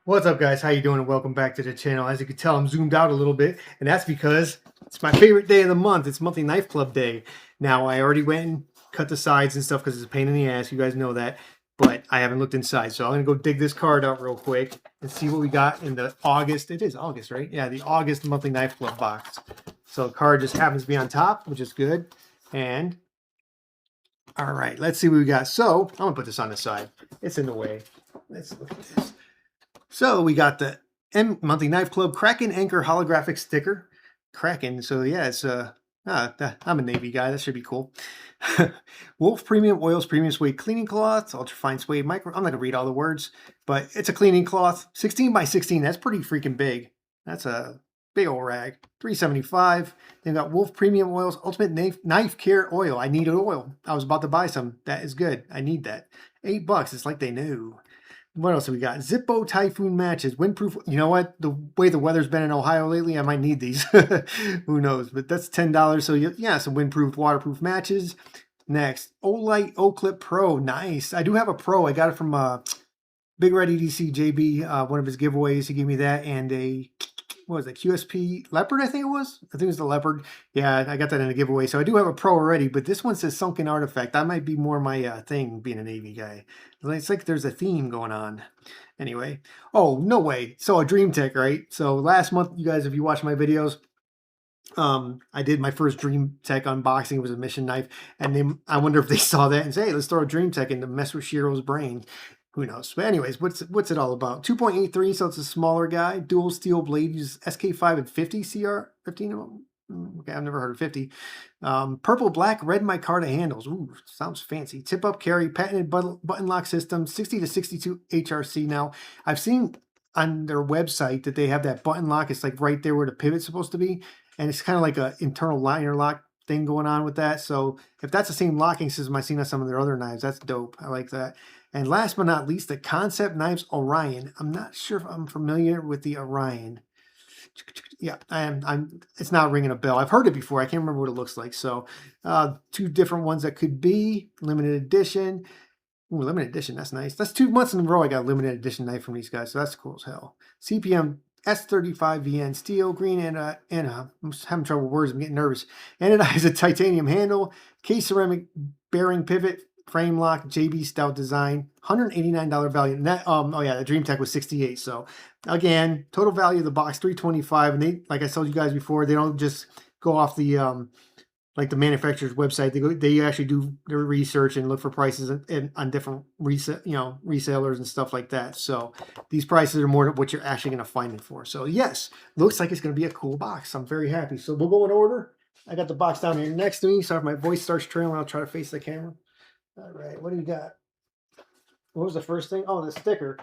What's up, guys? How you doing? And welcome back to the channel. As you can tell, I'm zoomed out a little bit, and that's because it's my favorite day of the month. It's Monthly Knife Club Day. Now, I already went and cut the sides and stuff because it's a pain in the ass. You guys know that, but I haven't looked inside, so I'm gonna go dig this card out real quick and see what we got in the August. It is August, right? Yeah, the August Monthly Knife Club box. So the card just happens to be on top, which is good. And all right, let's see what we got. So I'm gonna put this on the side. It's in the way. Let's look at this. So we got the Monthly Knife Club Kraken Anchor holographic sticker. Kraken. So yeah, it's I'm a Navy guy. That should be cool. Wolf Premium Oils Premium Suede Cleaning Cloth, Ultrafine Suede Micro. I'm not gonna read all the words, but it's a cleaning cloth, 16 by 16. That's pretty freaking big. That's a big old rag. $3.75. They got Wolf Premium Oils Ultimate Knife Care Oil. I need an oil. I was about to buy some. That is good. I need that. $8. It's like they knew. What else have we got? Zippo Typhoon matches, windproof. You know what? The way the weather's been in Ohio lately, I might need these. Who knows? But that's $10. So yeah, some windproof, waterproof matches. Next, Olight O-Clip Pro. Nice. I do have a Pro. I got it from Big Red EDC JB, one of his giveaways. He gave me that and a, what was it, QSP Leopard, I think it was? I think it was the Leopard. Yeah, I got that in a giveaway. So I do have a Pro already, but this one says Sunken Artifact. That might be more my thing, being a Navy guy. It's like there's a theme going on. Anyway. Oh, no way. So a Dream Tech, right? So last month, you guys, if you watch my videos, I did my first Dream Tech unboxing. It was a mission knife. And I wonder if they saw that and say, hey, let's throw a Dream Tech in to mess with Shiro's brain. Who knows? But anyways, what's it all about? 2.83, so it's a smaller guy. Dual steel blade, uses SK5 and 50 CR. 15. Okay, I've never heard of 50. Purple, black, red micarta handles. Ooh, sounds fancy. Tip up carry, patented button lock system, 60 to 62 HRC. Now, I've seen on their website that they have that button lock. It's like right there where the pivot's supposed to be. And it's kind of like an internal liner lock thing going on with that. So if that's the same locking system I've seen on some of their other knives, that's dope. I like that. And last but not least, the Concept Knives Orion. I'm not sure if I'm familiar with the Orion. Yeah, I am. It's not ringing a bell. I've heard it before. I can't remember what it looks like. So, two different ones that could be limited edition. Ooh, limited edition. That's nice. That's 2 months in a row I got a limited edition knife from these guys. So that's cool as hell. CPM S35VN steel, green, and I'm having trouble with words. I'm getting nervous. Anodized titanium handle, K-ceramic bearing pivot, frame lock, JB Stout design, $189 value. And that, oh yeah, the Dream Tech was $68. So again, total value of the box $325. And they, like I told you guys before, they don't just go off the like the manufacturer's website. They actually do their research and look for prices on different resellers and stuff like that. So these prices are more what you're actually going to find it for. So yes, looks like it's going to be a cool box. I'm very happy. So we'll go in order. I got the box down here next to me. So if my voice starts trailing, I'll try to face the camera. All right, what do we got? What was the first thing? Oh, the sticker.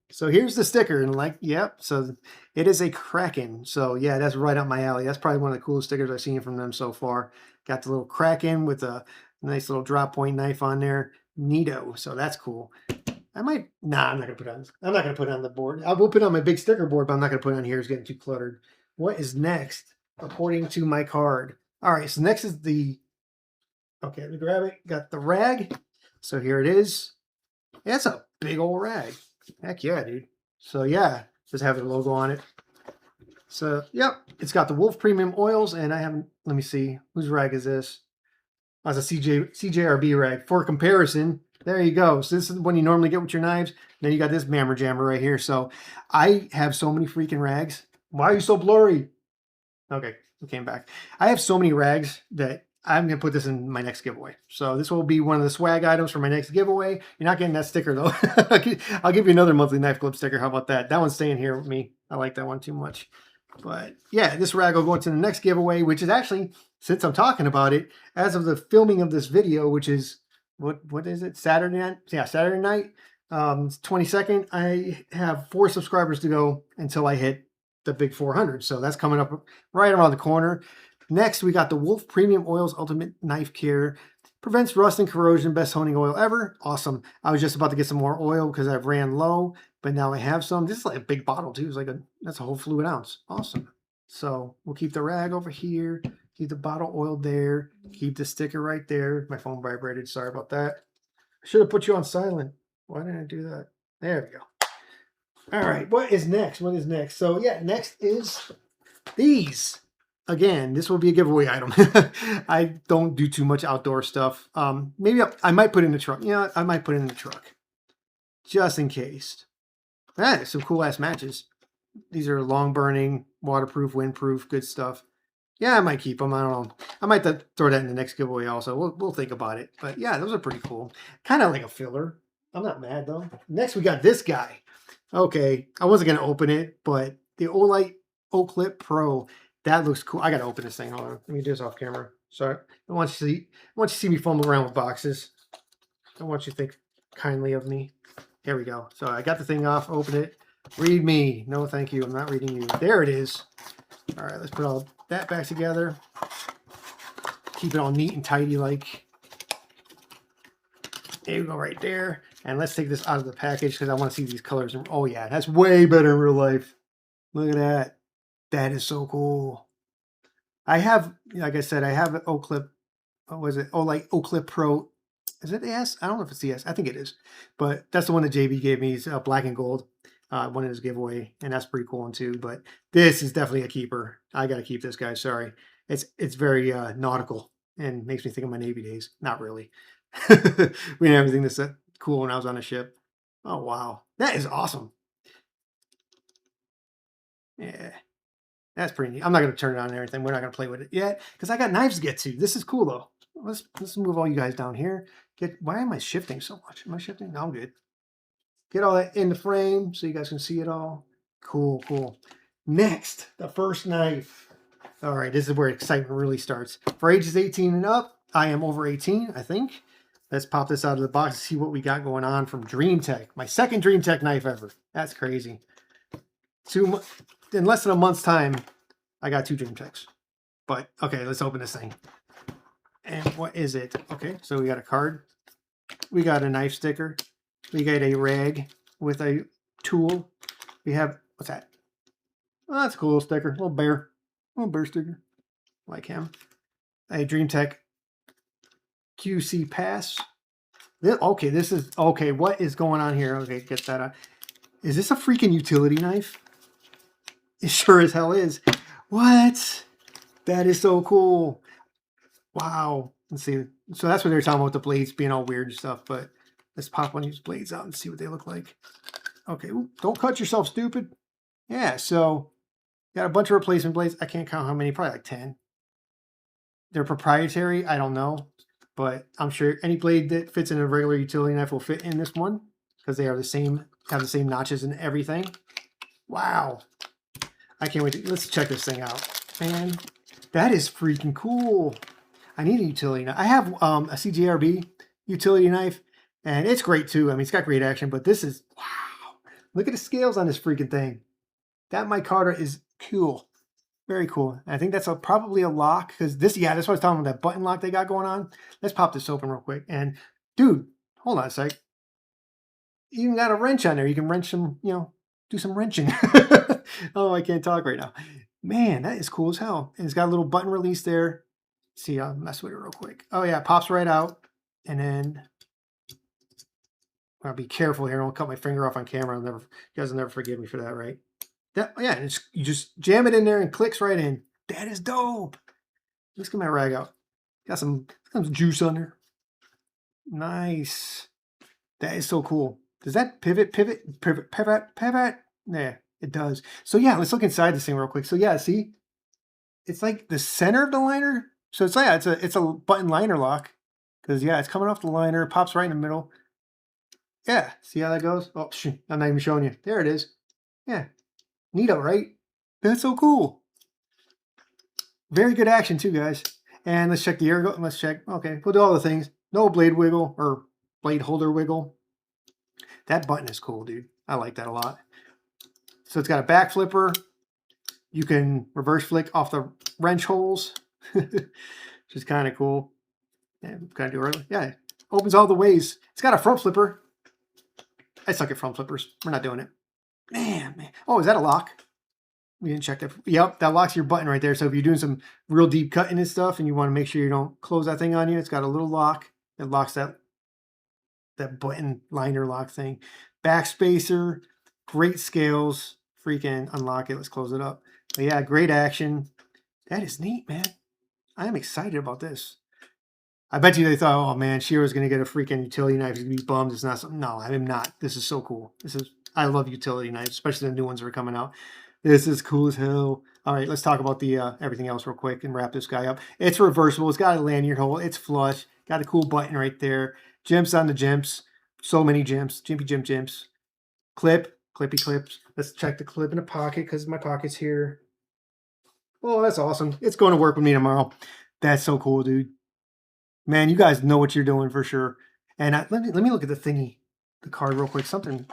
So here's the sticker, and like, yep, so it is a Kraken. So yeah, that's right up my alley. That's probably one of the coolest stickers I've seen from them so far. Got the little Kraken with a nice little drop point knife on there. Neato. So that's cool. I'm not gonna put it on. I'm not gonna put it on the board. I will put it on my big sticker board, but I'm not gonna put it on here. It's getting too cluttered. What is next, according to my card? All right, so next is the. Okay, let me grab it. Got the rag. So here it is. It's a big old rag. Heck yeah, dude. So yeah, just have the logo on it. So yep, it's got the Wolf Premium Oils, and I haven't. Let me see, whose rag is this? Oh, it's a CJRB rag. For comparison, there you go. So this is when you normally get with your knives. Then you got this Mammer Jammer right here. So I have so many freaking rags. Why are you so blurry? Okay, it came back. I have so many rags that I'm going to put this in my next giveaway. So this will be one of the swag items for my next giveaway. You're not getting that sticker, though. I'll give you another Monthly Knife Club sticker. How about that? That one's staying here with me. I like that one too much. But yeah, this rag will go into the next giveaway, which is actually, since I'm talking about it, as of the filming of this video, which is, what is it? Saturday night? Yeah, Saturday night. 22nd. I have 4 subscribers to go until I hit the big 400. So that's coming up right around the corner. Next, we got the Wolf Premium Oils Ultimate Knife Care. Prevents rust and corrosion. Best honing oil ever. Awesome. I was just about to get some more oil because I've ran low, but now I have some. This is like a big bottle too. It's like that's a whole fluid ounce. Awesome. So we'll keep the rag over here. Keep the bottle oil there. Keep the sticker right there. My phone vibrated. Sorry about that. I should have put you on silent. Why didn't I do that? There we go. All right, what is next? What is next? So yeah, next is these. Again, this will be a giveaway item. I don't do too much outdoor stuff. Maybe I might put it in the truck. Yeah, I might put it in the truck just in case. Ah, some cool ass matches. These are long burning, waterproof, windproof, good stuff. Yeah, I might keep them. I don't know. I might throw that in the next giveaway also. We'll think about it. But yeah, those are pretty cool. Kind of like a filler. I'm not mad though. Next, we got this guy. Okay, I wasn't gonna open it, but the Olight Oclip Pro. That looks cool. I gotta open this thing. Hold on. Let me do this off camera. Sorry. I want you to see me fumble around with boxes. I want you to think kindly of me. Here we go. So I got the thing off. Open it. Read me. No, thank you. I'm not reading you. There it is. All right, let's put all that back together. Keep it all neat and tidy like. There you go, right there. And let's take this out of the package because I want to see these colors. Oh yeah, that's way better in real life. Look at that. That is so cool. I have, like I said, I have an Oclip. What was it? Olight Oclip Pro. Is it the S? I don't know if it's the S. I think it is. But that's the one that JB gave me. It's black and gold. One of his giveaway, and that's pretty cool one too. But this is definitely a keeper. I got to keep this guy. Sorry. It's very nautical and makes me think of my Navy days. Not really. We didn't have anything this cool when I was on a ship. Oh, wow. That is awesome. Yeah. That's pretty neat. I'm not going to turn it on and everything. We're not going to play with it yet because I got knives to get to. This is cool, though. Let's move all you guys down here. Why am I shifting so much? Am I shifting? No, I'm good. Get all that in the frame so you guys can see it all. Cool, cool. Next, the first knife. All right, this is where excitement really starts. For ages 18 and up, I am over 18, I think. Let's pop this out of the box and see what we got going on from DreamTech. My second DreamTech knife ever. That's crazy. In less than a month's time, I got 2 DreamTechs. But, okay, let's open this thing. And what is it? Okay, so we got a card. We got a knife sticker. We got a rag with a tool. We have, what's that? Oh, that's a cool little sticker. Little bear sticker. Like him. A DreamTech QC pass. Okay, this is, okay, what is going on here? Okay, get that out. Is this a freaking utility knife? It sure as hell is. What? That is so cool. Wow. Let's see. So that's what they're talking about, the blades being all weird and stuff, but let's pop one of these blades out and see what they look like. Okay, ooh, don't cut yourself, stupid. Yeah, so got a bunch of replacement blades. I can't count how many, probably like 10. They're proprietary, I don't know, but I'm sure any blade that fits in a regular utility knife will fit in this one because they are the same, have the same notches and everything. Wow. I can't wait. Let's check this thing out. Man, that is freaking cool. I need a utility knife. I have a CJRB utility knife, and it's great too. I mean, it's got great action, but this is, wow. Look at the scales on this freaking thing. That micarta is cool. Very cool. I think that's probably a lock because this, yeah, that's what I was talking about, that button lock they got going on. Let's pop this open real quick. And dude, hold on a sec. You even got a wrench on there. You can wrench some, do some wrenching. Oh, I can't talk right now. Man, that is cool as hell. And it's got a little button release there. See, I'll mess with it real quick. Oh yeah, it pops right out. And then I'll be careful here. I won't cut my finger off on camera. You guys will never forgive me for that, right? Yeah, you just jam it in there and clicks right in. That is dope. Let's get my rag out. Got some juice on there. Nice. That is so cool. Does that pivot? Yeah, it does. So yeah, let's look inside this thing real quick. So yeah, see, it's like the center of the liner. So it's like, yeah, it's a button liner lock because yeah, it's coming off the liner, pops right in the middle. Yeah, see how that goes? Oh, shoot, I'm not even showing you. There it is. Yeah, neato, right? That's so cool. Very good action too, guys. And let's check the air. Let's check. Okay, we'll do all the things. No blade wiggle or blade holder wiggle. That button is cool, dude. I like that a lot. So it's got a back flipper. You can reverse flick off the wrench holes, which is kind of cool. Yeah, kind of do it. Yeah, it opens all the ways. It's got a front flipper. I suck at front flippers. We're not doing it. Man. Oh, is that a lock? We didn't check that. Yep, that locks your button right there. So if you're doing some real deep cutting and stuff and you want to make sure you don't close that thing on you, it's got a little lock that locks that button liner lock thing. Backspacer. Great scales. Freaking unlock it. Let's close it up. But yeah, great action. That is neat, man. I am excited about this. I bet you they thought, oh man, Shiro's going to get a freaking utility knife. He's going to be bummed. It's not something. No, I am not. This is so cool. I love utility knives, especially the new ones that are coming out. This is cool as hell. All right, let's talk about the everything else real quick and wrap this guy up. It's reversible. It's got a lanyard hole. It's flush. Got a cool button right there. Gems on the gems. So many gems. Jimpy Jim gems. Clip. Clippy clips. Let's check the clip in the pocket because my pocket's here. Oh, that's awesome. It's going to work with me tomorrow. That's so cool, dude. Man, you guys know what you're doing for sure. And let me look at the thingy, the card real quick. Something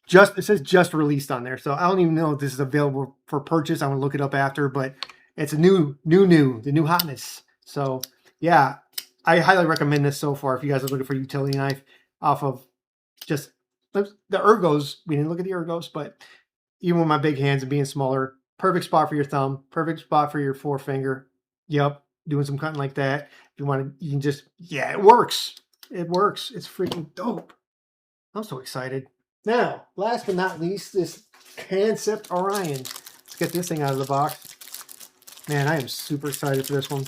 it says just released on there. So I don't even know if this is available for purchase. I'm gonna look it up after, but it's a the new hotness. So yeah, I highly recommend this so far. If you guys are looking for a utility knife off of just the ergos, we didn't look at the ergos, but even with my big hands and being smaller, perfect spot for your thumb, perfect spot for your forefinger. Yep, doing some cutting like that. If you want to, you can just, yeah, it works. It works. It's freaking dope. I'm so excited. Now, last but not least, this Concept Orion. Let's get this thing out of the box. Man, I am super excited for this one.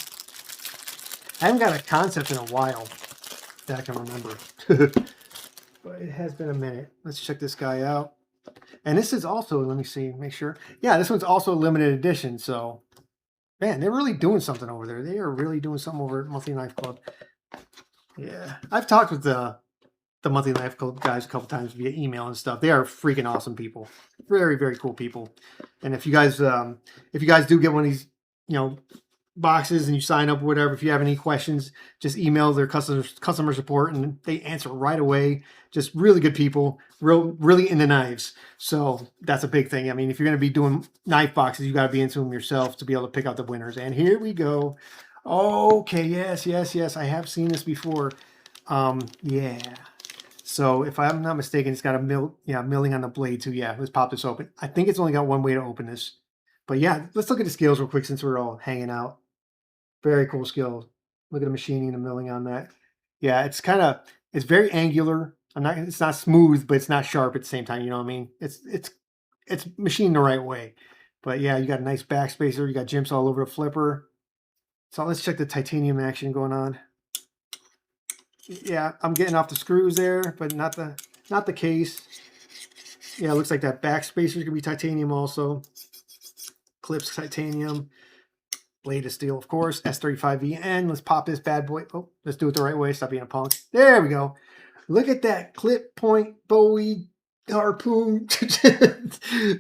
I haven't got a concept in a while that I can remember. But it has been a minute. Let's check this guy out. And this is also, let me see, make sure. Yeah, this one's also a limited edition. So, man, they're really doing something over there. They are really doing something over at Monthly Knife Club. Yeah, I've talked with the Monthly Knife Club guys a couple times via email and stuff. They are freaking awesome people. Very, very cool people. And if you guys do get one of these, boxes and you sign up or whatever, if you have any questions, just email their customer support and they answer right away. Just really good people, really into knives. So that's a big thing. I mean, if you're going to be doing knife boxes, you got to be into them yourself to be able to pick out the winners. And here we go. Okay, yes. I have seen this before. Yeah. So if I'm not mistaken, it's got a milling on the blade too. Yeah, let's pop this open. I think it's only got one way to open this. But yeah, let's look at the scales real quick since we're all hanging out. Very cool skill. Look at the machining and the milling on that. Yeah, it's very angular. It's not smooth, but it's not sharp at the same time. You know what I mean? It's machined the right way. But yeah, you got a nice backspacer. You got jimps all over the flipper. So let's check the titanium action going on. Yeah, I'm getting off the screws there, but not the case. Yeah, it looks like that backspacer is gonna be titanium also. Clips titanium. Blade of steel, of course. S35VN. Let's pop this bad boy. Oh, let's do it the right way. Stop being a punk. There we go. Look at that clip point Bowie harpoon.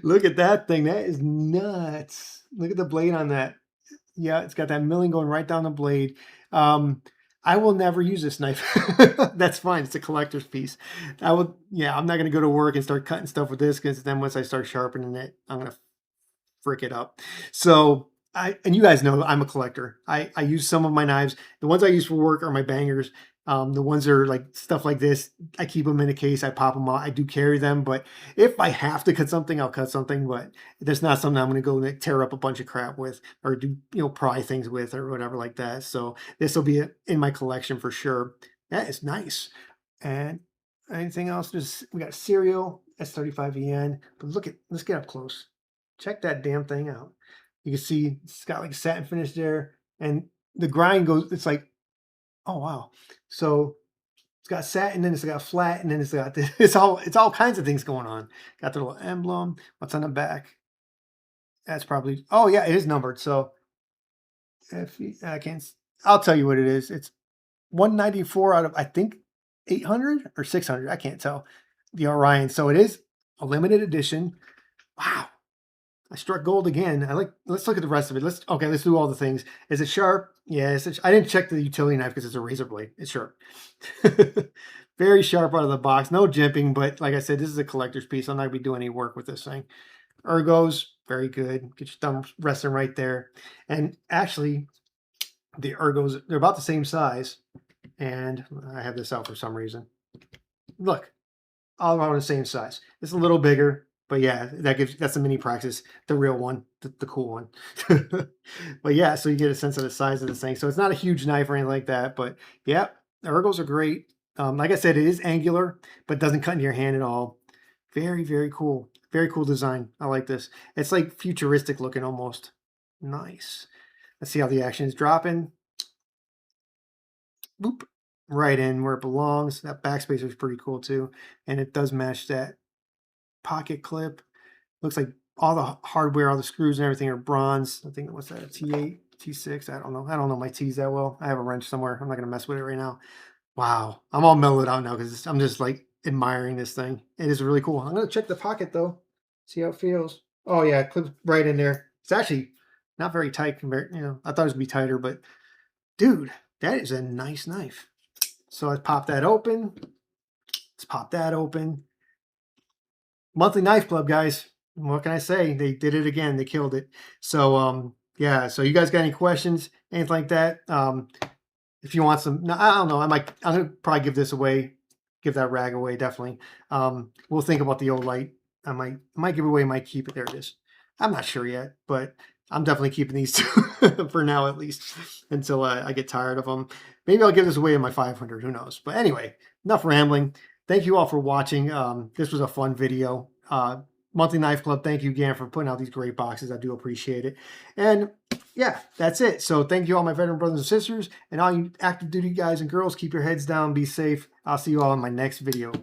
Look at that thing. That is nuts. Look at the blade on that. Yeah, it's got that milling going right down the blade. I will never use this knife. That's fine. It's a collector's piece. I'm not going to go to work and start cutting stuff with this because then once I start sharpening it, I'm going to frick it up. So and you guys know I'm a collector. I use some of my knives. The ones I use for work are my bangers. The ones that are like stuff like this, I keep them in a case. I pop them out. I do carry them, but if I have to cut something, I'll cut something. But there's not something I'm going to go and tear up a bunch of crap with or do pry things with or whatever like that. So this will be in my collection for sure. That is nice. And anything else? We got serial S35VN. But let's get up close. Check that damn thing out. You can see it's got like a satin finish there, and the grind goes. It's like, oh wow! So it's got satin, then it's got flat, and then it's got this. It's all kinds of things going on. Got the little emblem. What's on the back? That's probably. Oh yeah, it is numbered. So I can't. I'll tell you what it is. It's 194 out of I think 800 or 600. I can't tell. The Orion. So it is a limited edition. Wow. I struck gold again. Let's look at the rest of it. Let's do all the things. Is it sharp? Yeah, I didn't check the utility knife because it's a razor blade. It's sharp. Very sharp out of the box. No jimping, but like I said, this is a collector's piece. I'm not going to be doing any work with this thing. Ergos, very good. Get your thumb resting right there. And actually, the ergos, they're about the same size. And I have this out for some reason. Look, all around the same size. It's a little bigger. But yeah, that's a mini Praxis, the real one, the cool one. But yeah, so you get a sense of the size of this thing. So it's not a huge knife or anything like that. But yeah, the ergos are great. Like I said, it is angular, but doesn't cut into your hand at all. Very, very cool. Very cool design. I like this. It's like futuristic looking almost. Nice. Let's see how the action is dropping. Boop. Right in where it belongs. That backspacer is pretty cool too. And it does match that pocket clip. Looks like all the hardware, all the screws and everything are bronze. I think, what's that, a T8, T6? I don't know. I don't know my T's that well. I have a wrench somewhere. I'm not going to mess with it right now. Wow. I'm all mellowed out now because I'm just like admiring this thing. It is really cool. I'm going to check the pocket though. See how it feels. Oh yeah, it clips right in there. It's actually not very tight compared, I thought it was going to be tighter, but dude, that is a nice knife. So let's pop that open. Let's pop that open. Monthly Knife Club, guys. What can I say? They did it again. They killed it. So, yeah. So you guys got any questions, anything like that? If you want some, no, I don't know. I'm gonna probably give this away, give that rag away. Definitely. We'll think about the Olight. I might give away. Might keep it. There it is. I'm not sure yet, but I'm definitely keeping these two for now, at least until I get tired of them. Maybe I'll give this away in my 500. Who knows? But anyway, enough rambling. Thank you all for watching. This was a fun video. Monthly Knife Club, thank you again for putting out these great boxes. I do appreciate it. And yeah, that's it. So thank you all my veteran brothers and sisters, and all you active duty guys and girls. Keep your heads down. Be safe. I'll see you all in my next video.